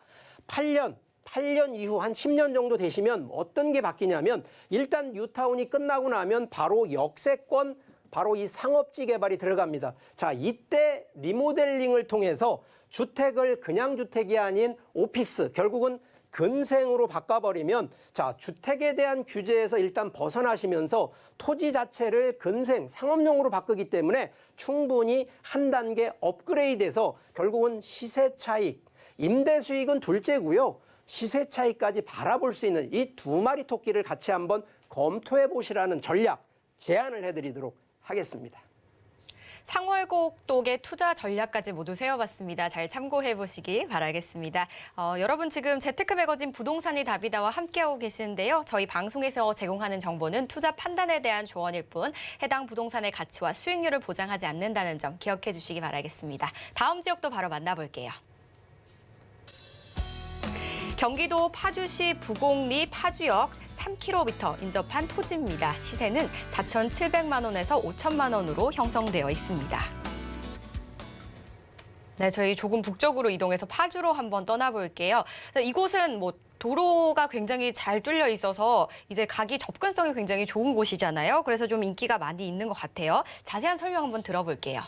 8년 이후 한 10년 정도 되시면 어떤 게 바뀌냐면 일단 뉴타운이 끝나고 나면 바로 역세권 바로 이 상업지 개발이 들어갑니다. 자, 이때 리모델링을 통해서 주택을 그냥 주택이 아닌 오피스 결국은 근생으로 바꿔버리면 자, 주택에 대한 규제에서 일단 벗어나시면서 토지 자체를 근생, 상업용으로 바꾸기 때문에 충분히 한 단계 업그레이드해서 결국은 시세 차익, 임대 수익은 둘째고요. 시세 차익까지 바라볼 수 있는 이 두 마리 토끼를 같이 한번 검토해 보시라는 전략 제안을 해드리도록 하겠습니다. 상월곡독의 투자 전략까지 모두 세워봤습니다. 잘 참고해 보시기 바라겠습니다. 여러분 지금 재테크 매거진 부동산이 답이다와 함께하고 계시는데요. 저희 방송에서 제공하는 정보는 투자 판단에 대한 조언일 뿐 해당 부동산의 가치와 수익률을 보장하지 않는다는 점 기억해 주시기 바라겠습니다. 다음 지역도 바로 만나볼게요. 경기도 파주시 부곡리 파주역 3km 인접한 토지입니다. 시세는 4,700만 원에서 5천만 원으로 형성되어 있습니다. 네, 저희 조금 북쪽으로 이동해서 파주로 한번 떠나볼게요. 이곳은 뭐 도로가 굉장히 잘 뚫려 있어서 이제 가기 접근성이 굉장히 좋은 곳이잖아요. 그래서 좀 인기가 많이 있는 것 같아요. 자세한 설명 한번 들어볼게요.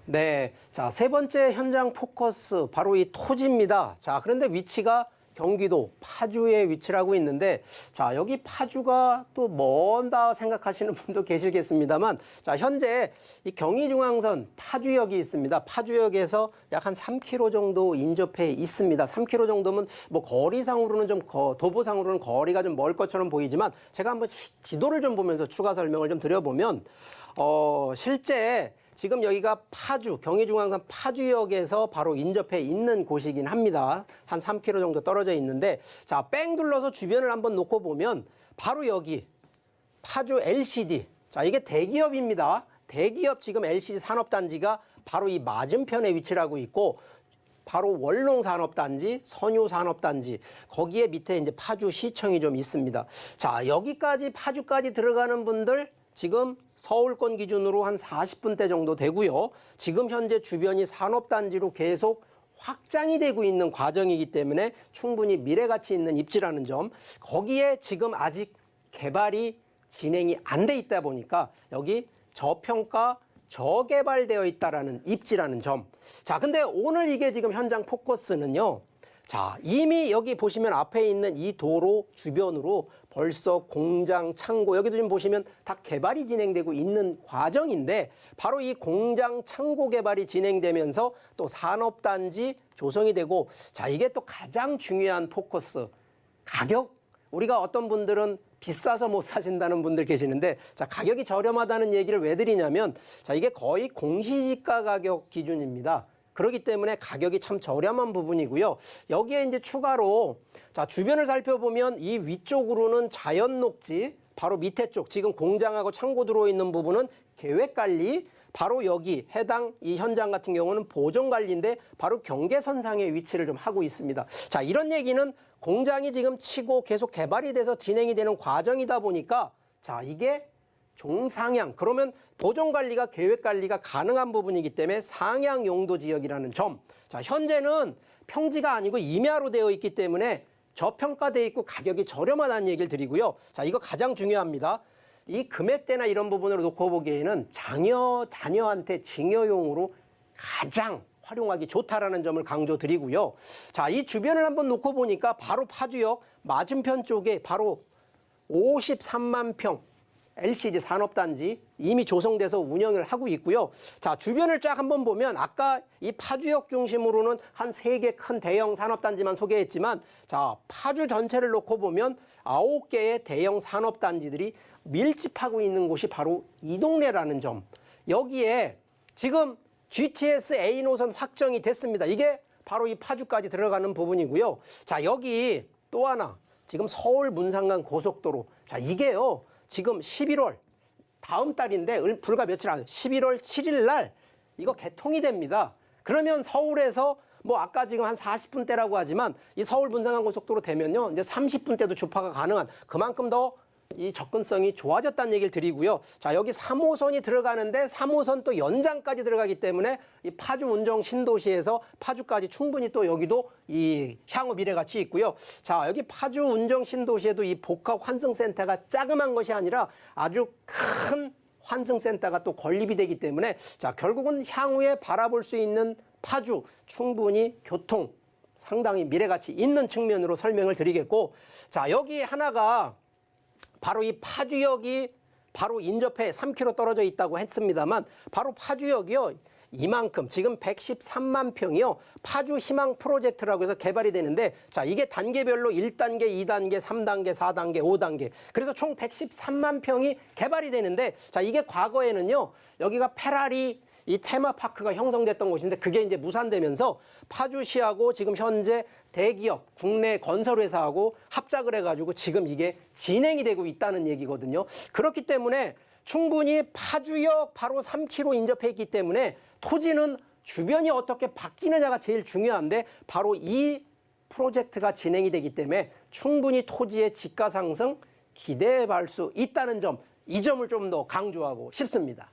네, 자, 세 번째 현장 포커스 바로 이 토지입니다. 자, 그런데 위치가 경기도 파주에 위치를 하고 있는데 자, 여기 파주가 또 먼다 생각하시는 분도 계시겠습니다만 자, 현재 이 경의중앙선 파주역이 있습니다. 파주역에서 약 한 3km 정도 인접해 있습니다. 3km 정도면 뭐 거리상으로는 좀 도보상으로는 거리가 좀 멀 것처럼 보이지만 제가 한번 지도를 좀 보면서 추가 설명을 좀 드려보면 실제 지금 여기가 파주, 경의중앙선 파주역에서 바로 인접해 있는 곳이긴 합니다. 한 3km 정도 떨어져 있는데, 자, 뺑 둘러서 주변을 한번 놓고 보면 바로 여기 파주 LCD. 자, 이게 대기업입니다. 대기업 지금 LCD 산업단지가 바로 이 맞은편에 위치를 하고 있고, 바로 월농산업단지, 선유산업단지, 거기에 밑에 이제 파주시청이 좀 있습니다. 자, 여기까지 파주까지 들어가는 분들 지금 서울권 기준으로 한 40분대 정도 되고요. 지금 현재 주변이 산업단지로 계속 확장이 되고 있는 과정이기 때문에 충분히 미래가치 있는 입지라는 점, 거기에 지금 아직 개발이 진행이 안 돼 있다 보니까 여기 저평가, 저개발되어 있다라는 입지라는 점. 자, 근데 오늘 이게 지금 현장 포커스는요. 자, 이미 여기 보시면 앞에 있는 이 도로 주변으로 벌써 공장, 창고, 여기도 지금 보시면 다 개발이 진행되고 있는 과정인데, 바로 이 공장, 창고 개발이 진행되면서 또 산업단지 조성이 되고, 자, 이게 또 가장 중요한 포커스, 가격. 우리가 어떤 분들은 비싸서 못 사신다는 분들 계시는데, 자, 가격이 저렴하다는 얘기를 왜 드리냐면, 자, 이게 거의 공시지가 가격 기준입니다. 그렇기 때문에 가격이 참 저렴한 부분이고요. 여기에 이제 추가로, 자, 주변을 살펴보면 이 위쪽으로는 자연 녹지, 바로 밑에 쪽, 지금 공장하고 창고 들어있는 부분은 계획 관리, 바로 여기 해당 이 현장 같은 경우는 보존 관리인데 바로 경계선상에 위치를 좀 하고 있습니다. 자, 이런 얘기는 공장이 지금 치고 계속 개발이 돼서 진행이 되는 과정이다 보니까, 자, 이게 종상향, 그러면 보존 관리가 계획 관리가 가능한 부분이기 때문에 상향 용도 지역이라는 점. 자, 현재는 평지가 아니고 임야로 되어 있기 때문에 저평가되어 있고 가격이 저렴하다는 얘기를 드리고요. 자, 이거 가장 중요합니다. 이 금액대나 이런 부분으로 놓고 보기에는 자녀한테 증여용으로 가장 활용하기 좋다라는 점을 강조드리고요. 자, 이 주변을 한번 놓고 보니까 바로 파주역 맞은편 쪽에 바로 53만 평 LCD 산업단지 이미 조성돼서 운영을 하고 있고요. 자, 주변을 쫙 한번 보면 아까 이 파주역 중심으로는 한 3개 큰 대형 산업단지만 소개했지만, 자, 파주 전체를 놓고 보면 9개의 대형 산업단지들이 밀집하고 있는 곳이 바로 이 동네라는 점. 여기에 지금 GTS A 노선 확정이 됐습니다. 이게 바로 이 파주까지 들어가는 부분이고요. 자, 여기 또 하나 지금 서울 문상간 고속도로. 자, 이게요. 지금 11월 다음 달인데 불과 며칠 안 11월 7일 날 이거 개통이 됩니다. 그러면 서울에서 뭐 아까 지금 한 40분대라고 하지만 이 서울 문상간 고속도로 되면요. 이제 30분대도 주파가 가능한, 그만큼 더 이 접근성이 좋아졌다는 얘기를 드리고요. 자, 여기 3호선이 들어가는데 3호선 또 연장까지 들어가기 때문에 이 파주 운정 신도시에서 파주까지 충분히 또 여기도 이 향후 미래가치 있고요. 자, 여기 파주 운정 신도시에도 이 복합 환승센터가 자그만 것이 아니라 아주 큰 환승센터가 또 건립이 되기 때문에, 자, 결국은 향후에 바라볼 수 있는 파주 충분히 교통 상당히 미래가치 있는 측면으로 설명을 드리겠고, 자, 여기 하나가 바로 이 파주역이 바로 인접해 3km 떨어져 있다고 했습니다만, 바로 파주역이요. 이만큼 지금 113만 평이요. 파주 희망 프로젝트라고 해서 개발이 되는데, 자, 이게 단계별로 1단계, 2단계, 3단계, 4단계, 5단계. 그래서 총 113만 평이 개발이 되는데, 자, 이게 과거에는요. 여기가 페라리 이 테마파크가 형성됐던 곳인데 그게 이제 무산되면서 파주시하고 지금 현재 대기업, 국내 건설회사하고 합작을 해가지고 지금 이게 진행이 되고 있다는 얘기거든요. 그렇기 때문에 충분히 파주역 바로 3km 인접해 있기 때문에 토지는 주변이 어떻게 바뀌느냐가 제일 중요한데, 바로 이 프로젝트가 진행이 되기 때문에 충분히 토지의 지가 상승 기대해 볼 수 있다는 점, 이 점을 좀 더 강조하고 싶습니다.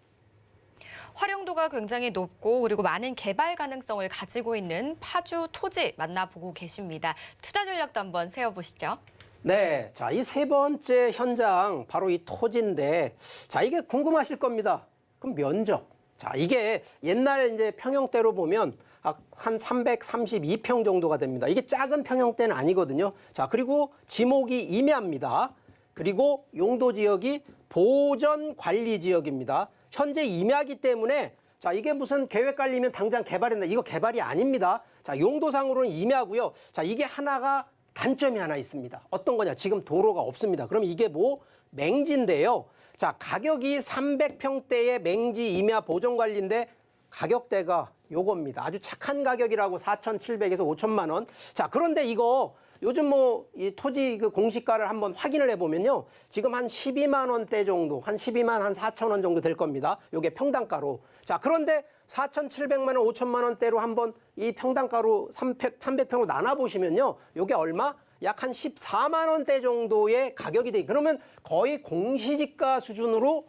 활용도가 굉장히 높고 그리고 많은 개발 가능성을 가지고 있는 파주 토지 만나보고 계십니다. 투자 전략도 한번 세워보시죠. 네, 자, 이 세 번째 현장 바로 이 토지인데, 자, 이게 궁금하실 겁니다. 그럼 면적. 자, 이게 옛날 이제 평형대로 보면 한 332평 정도가 됩니다. 이게 작은 평형대는 아니거든요. 자, 그리고 지목이 임야입니다. 그리고 용도 지역이 보전 관리 지역입니다. 현재 임야기 때문에, 자, 이게 무슨 계획 관리면 당장 개발한다. 이거 개발이 아닙니다. 자, 용도상으로는 임야고요. 자, 이게 하나가 단점이 하나 있습니다. 어떤 거냐? 지금 도로가 없습니다. 그럼 이게 뭐 맹지인데요. 자, 가격이 300평대의 맹지 임야 보존 관리인데 가격대가 요겁니다. 아주 착한 가격이라고 4,700에서 5천만 원. 자, 그런데 이거 요즘 뭐 이 토지 그 공시가를 한번 확인을 해보면요. 지금 한 12만 원대 정도, 한 12만 한 4천 원 정도 될 겁니다. 요게 평당가로. 자, 그런데 4,700만 원, 5천만 원대로 한번 이 평당가로 300평으로 나눠보시면요. 요게 얼마? 약 한 14만 원대 정도의 가격이 돼. 그러면 거의 공시지가 수준으로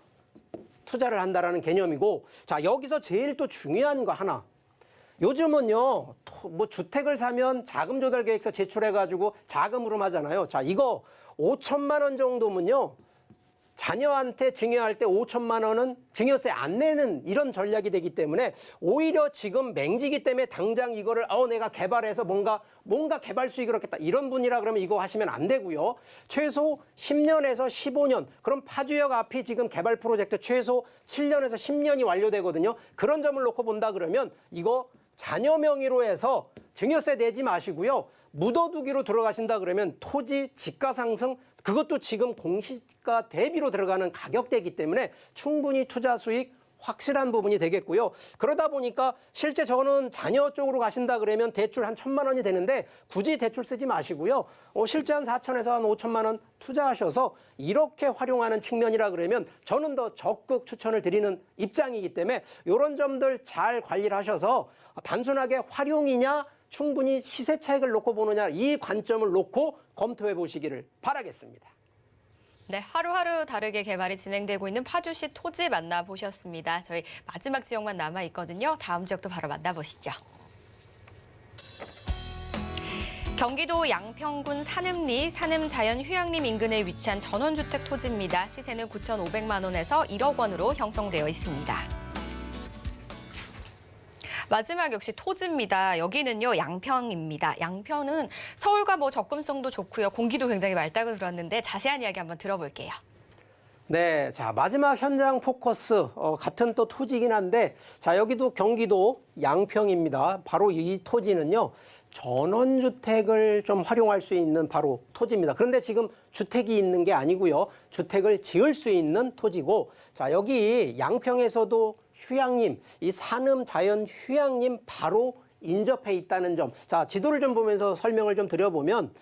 투자를 한다라는 개념이고, 자, 여기서 제일 또 중요한 거 하나. 요즘은요, 뭐 주택을 사면 자금 조달 계획서 제출해가지고 자금으로 하잖아요. 자, 이거 5천만 원 정도면요, 자녀한테 증여할 때 5천만 원은 증여세 안 내는 이런 전략이 되기 때문에 오히려 지금 맹지기 때문에 당장 이거를 내가 개발해서 뭔가 개발 수익을 얻겠다 이런 분이라 그러면 이거 하시면 안 되고요. 최소 10년에서 15년. 그럼 파주역 앞이 지금 개발 프로젝트 최소 7년에서 10년이 완료되거든요. 그런 점을 놓고 본다 그러면 이거 자녀 명의로 해서 증여세 내지 마시고요. 묻어두기로 들어가신다 그러면 토지 지가 상승, 그것도 지금 공시가 대비로 들어가는 가격대이기 때문에 충분히 투자 수익 확실한 부분이 되겠고요. 그러다 보니까 실제 저는 자녀 쪽으로 가신다 그러면 대출 한 1,000만 원이 되는데 굳이 대출 쓰지 마시고요. 실제 한 4천에서 한 5천만 원 투자하셔서 이렇게 활용하는 측면이라 그러면 저는 더 적극 추천을 드리는 입장이기 때문에 이런 점들 잘 관리를 하셔서 단순하게 활용이냐 충분히 시세 차익을 놓고 보느냐 이 관점을 놓고 검토해 보시기를 바라겠습니다. 네, 하루하루 다르게 개발이 진행되고 있는 파주시 토지 만나보셨습니다. 저희 마지막 지역만 남아있거든요. 다음 지역도 바로 만나보시죠. 경기도 양평군 산음리 산음자연휴양림 인근에 위치한 전원주택 토지입니다. 시세는 9,500만 원에서 1억 원으로 형성되어 있습니다. 마지막 역시 토지입니다. 여기는요, 양평입니다. 양평은 서울과 뭐 접근성도 좋고요. 공기도 굉장히 맑다고 들었는데 자세한 이야기 한번 들어볼게요. 네, 자, 마지막 현장 포커스, 같은 또 토지이긴 한데, 자, 여기도 경기도 양평입니다. 바로 이 토지는요, 전원주택을 좀 활용할 수 있는 바로 토지입니다. 그런데 지금 주택이 있는 게 아니고요, 주택을 지을 수 있는 토지고, 자, 여기 양평에서도 휴양림, 이 산음자연휴양림 바로 인접해 있다는 점. 자, 지도를 좀 보면서 설명을 좀 드려보면,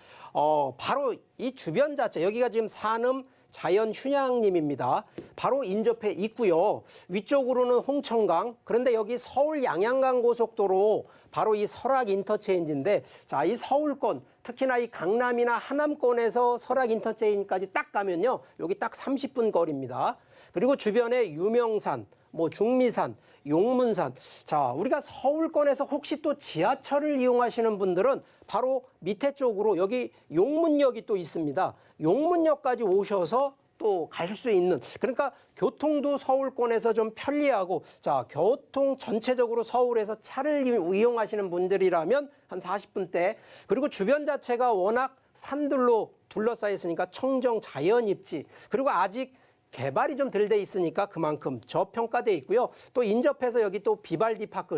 바로 이 주변 자체, 여기가 지금 산음자연휴양림입니다. 바로 인접해 있고요. 위쪽으로는 홍천강, 그런데 여기 서울 양양간 고속도로 바로 이 설악 인터체인지인데, 자, 이 서울권, 특히나 이 강남이나 하남권에서 설악 인터체인지까지 딱 가면요, 여기 딱 30분 거리입니다. 그리고 주변에 유명산, 뭐 중미산, 용문산. 자, 우리가 서울권에서 혹시 또 지하철을 이용하시는 분들은 바로 밑에 쪽으로 여기 용문역이 또 있습니다. 용문역까지 오셔서 또 가실 수 있는, 그러니까 교통도 서울권에서 좀 편리하고, 자, 교통 전체적으로 서울에서 차를 이용하시는 분들이라면 한 40분대, 그리고 주변 자체가 워낙 산들로 둘러싸여 있으니까 청정 자연 입지, 그리고 아직 개발이 좀 덜 돼 있으니까 그만큼 저평가돼 있고요. 또 인접해서 여기 또 비발디 파크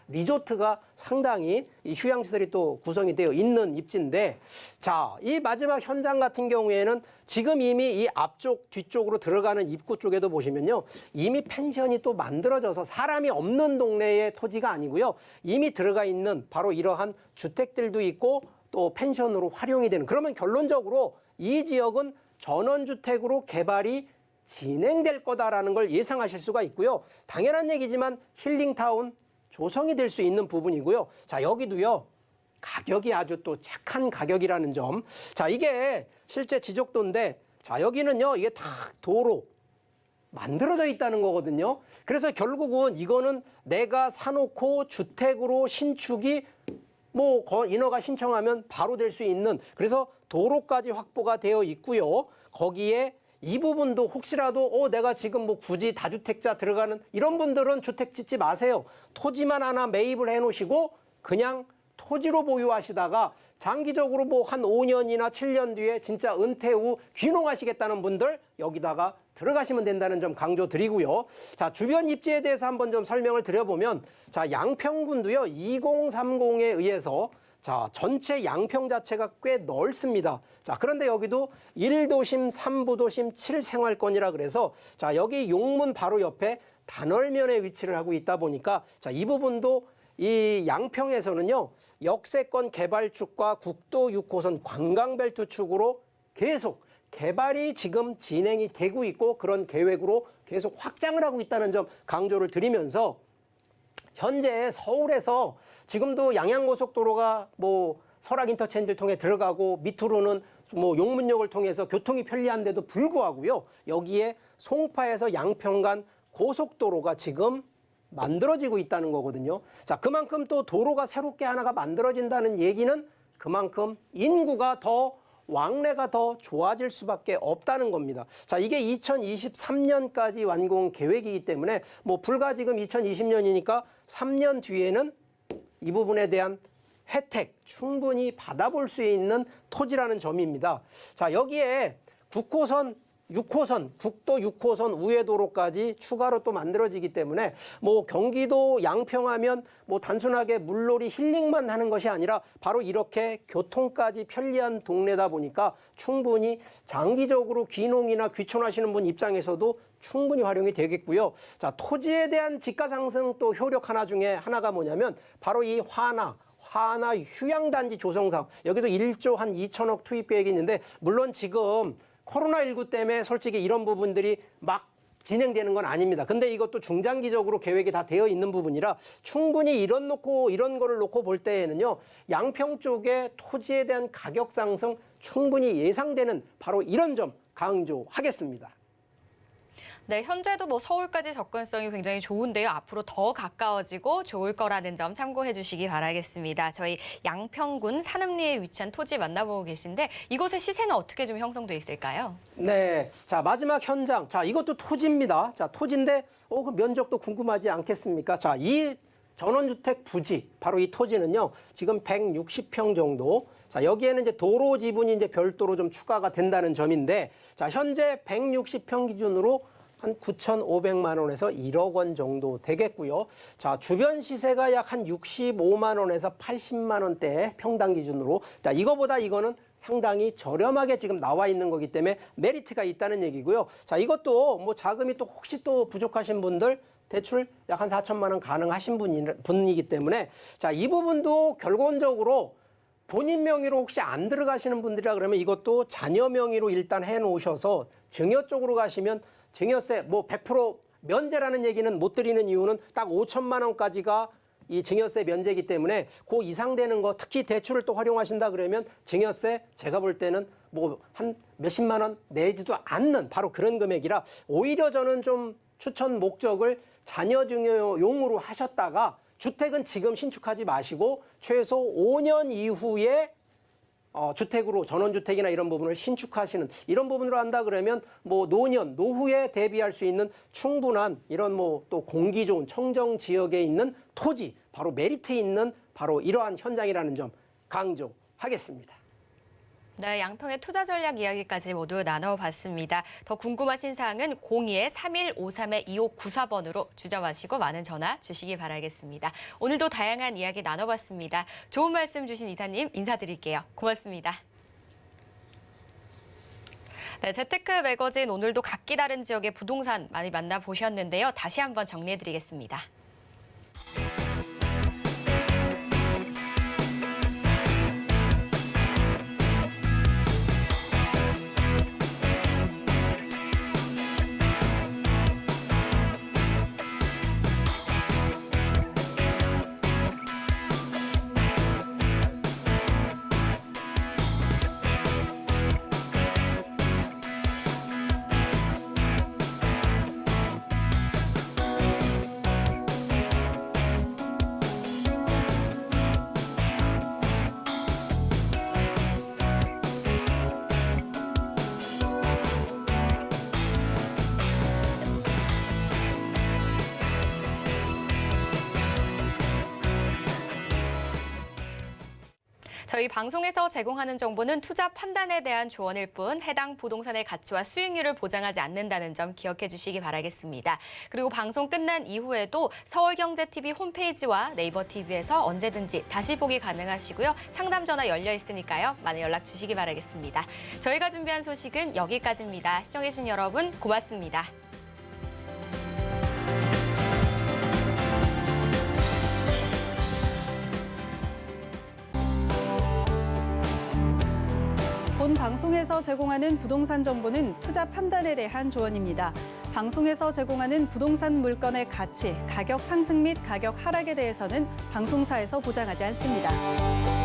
리조트가 상당히 이 휴양시설이 또 구성이 되어 있는 입지인데, 자, 이 마지막 현장 같은 경우에는 지금 이미 이 앞쪽 뒤쪽으로 들어가는 입구 쪽에도 보시면요, 이미 펜션이 또 만들어져서 사람이 없는 동네의 토지가 아니고요, 이미 들어가 있는 바로 이러한 주택들도 있고 또 펜션으로 활용이 되는, 그러면 결론적으로 이 지역은 전원주택으로 개발이 진행될 거다라는 걸 예상하실 수가 있고요. 당연한 얘기지만 힐링타운 조성이 될 수 있는 부분이고요. 자, 여기도요, 가격이 아주 또 착한 가격이라는 점. 자, 이게 실제 지적도인데, 자, 여기는요, 이게 다 도로 만들어져 있다는 거거든요. 그래서 결국은 이거는 내가 사놓고 주택으로 신축이 뭐 인허가 신청하면 바로 될 수 있는, 그래서 도로까지 확보가 되어 있고요. 거기에 이 부분도 혹시라도 내가 지금 뭐 굳이 다주택자 들어가는 이런 분들은 주택 짓지 마세요. 토지만 하나 매입을 해 놓으시고 그냥 토지로 보유하시다가 장기적으로 뭐 한 5년이나 7년 뒤에 진짜 은퇴 후 귀농하시겠다는 분들 여기다가 들어가시면 된다는 점 강조드리고요. 자, 주변 입지에 대해서 한번 좀 설명을 드려보면, 자, 양평군도요, 2030에 의해서 자, 전체 양평 자체가 꽤 넓습니다. 자, 그런데 여기도 1도심, 3부도심, 7생활권이라 그래서 자, 여기 용문 바로 옆에 단월면에 위치를 하고 있다 보니까 자, 이 부분도 이 양평에서는요, 역세권 개발축과 국도 6호선 관광벨트 축으로 계속 개발이 지금 진행이 되고 있고 그런 계획으로 계속 확장을 하고 있다는 점 강조를 드리면서 현재 서울에서 지금도 양양고속도로가 뭐 설악 인터체인지를 통해 들어가고 밑으로는 뭐 용문역을 통해서 교통이 편리한데도 불구하고요. 여기에 송파에서 양평 간 고속도로가 지금 만들어지고 있다는 거거든요. 자, 그만큼 또 도로가 새롭게 하나가 만들어진다는 얘기는 그만큼 인구가 더 왕래가 더 좋아질 수밖에 없다는 겁니다. 자, 이게 2023년까지 완공 계획이기 때문에 뭐 불과 지금 2020년이니까 3년 뒤에는 이 부분에 대한 혜택 충분히 받아볼 수 있는 토지라는 점입니다. 자, 여기에 6호선, 국도 6호선 우회도로까지 추가로 또 만들어지기 때문에 뭐 경기도 양평하면 뭐 단순하게 물놀이 힐링만 하는 것이 아니라 바로 이렇게 교통까지 편리한 동네다 보니까 충분히 장기적으로 귀농이나 귀촌하시는 분 입장에서도 충분히 활용이 되겠고요. 자, 토지에 대한 지가 상승 또 효력 하나 중에 하나가 뭐냐면 바로 이 화나 휴양단지 조성사업, 여기도 1조 한 2천억 투입 계획이 있는데 물론 지금 코로나19 때문에 솔직히 이런 부분들이 막 진행되는 건 아닙니다. 근데 이것도 중장기적으로 계획이 다 되어 있는 부분이라 충분히 이런 거를 놓고 볼 때에는요, 양평 쪽의 토지에 대한 가격 상승 충분히 예상되는 바로 이런 점 강조하겠습니다. 네, 현재도 뭐 서울까지 접근성이 굉장히 좋은데요. 앞으로 더 가까워지고 좋을 거라는 점 참고해 주시기 바라겠습니다. 저희 양평군 산읍리에 위치한 토지 만나보고 계신데 이곳의 시세는 어떻게 좀 형성돼 있을까요? 네, 자, 마지막 현장. 자, 이것도 토지입니다. 자, 토지인데 그 면적도 궁금하지 않겠습니까? 자, 이 전원주택 부지, 바로 이 토지는요, 지금 160평 정도. 자, 여기에는 이제 도로 지분이 이제 별도로 좀 추가가 된다는 점인데, 자, 현재 160평 기준으로 한 9,500만 원에서 1억 원 정도 되겠고요. 자, 주변 시세가 약 한 65만 원에서 80만 원대 평당 기준으로. 자, 이거보다 이거는 상당히 저렴하게 지금 나와 있는 거기 때문에 메리트가 있다는 얘기고요. 자, 이것도 뭐 자금이 또 혹시 또 부족하신 분들 대출 약 한 4천만 원 가능하신 분이기 때문에 자, 이 부분도 결론적으로 본인 명의로 혹시 안 들어가시는 분들이라 그러면 이것도 자녀 명의로 일단 해 놓으셔서 증여 쪽으로 가시면 증여세 뭐 100% 면제라는 얘기는 못 드리는 이유는 딱 5천만 원까지가 이 증여세 면제이기 때문에 그 이상 되는 거 특히 대출을 또 활용하신다 그러면 증여세 제가 볼 때는 뭐 한 몇십만 원 내지도 않는 바로 그런 금액이라 오히려 저는 좀 추천 목적을 자녀 증여용으로 하셨다가 주택은 지금 신축하지 마시고 최소 5년 이후에 주택으로 전원주택이나 이런 부분을 신축하시는 이런 부분으로 한다 그러면 뭐 노후에 대비할 수 있는 충분한 이런 뭐 또 공기 좋은 청정 지역에 있는 토지 바로 메리트 있는 바로 이러한 현장이라는 점 강조하겠습니다. 네, 양평의 투자 전략 이야기까지 모두 나눠봤습니다. 더 궁금하신 사항은 02-3153-2594번으로 주저하시고 많은 전화 주시기 바라겠습니다. 오늘도 다양한 이야기 나눠봤습니다. 좋은 말씀 주신 이사님 인사드릴게요. 고맙습니다. 네, 재테크 매거진 오늘도 각기 다른 지역의 부동산 많이 만나보셨는데요. 다시 한번 정리해드리겠습니다. 저희 방송에서 제공하는 정보는 투자 판단에 대한 조언일 뿐 해당 부동산의 가치와 수익률을 보장하지 않는다는 점 기억해 주시기 바라겠습니다. 그리고 방송 끝난 이후에도 서울경제TV 홈페이지와 네이버 TV에서 언제든지 다시 보기 가능하시고요. 상담 전화 열려 있으니까요. 많은 연락 주시기 바라겠습니다. 저희가 준비한 소식은 여기까지입니다. 시청해 주신 여러분 고맙습니다. 본 방송에서 제공하는 부동산 정보는 투자 판단에 대한 조언입니다. 방송에서 제공하는 부동산 물건의 가치, 가격 상승 및 가격 하락에 대해서는 방송사에서 보장하지 않습니다.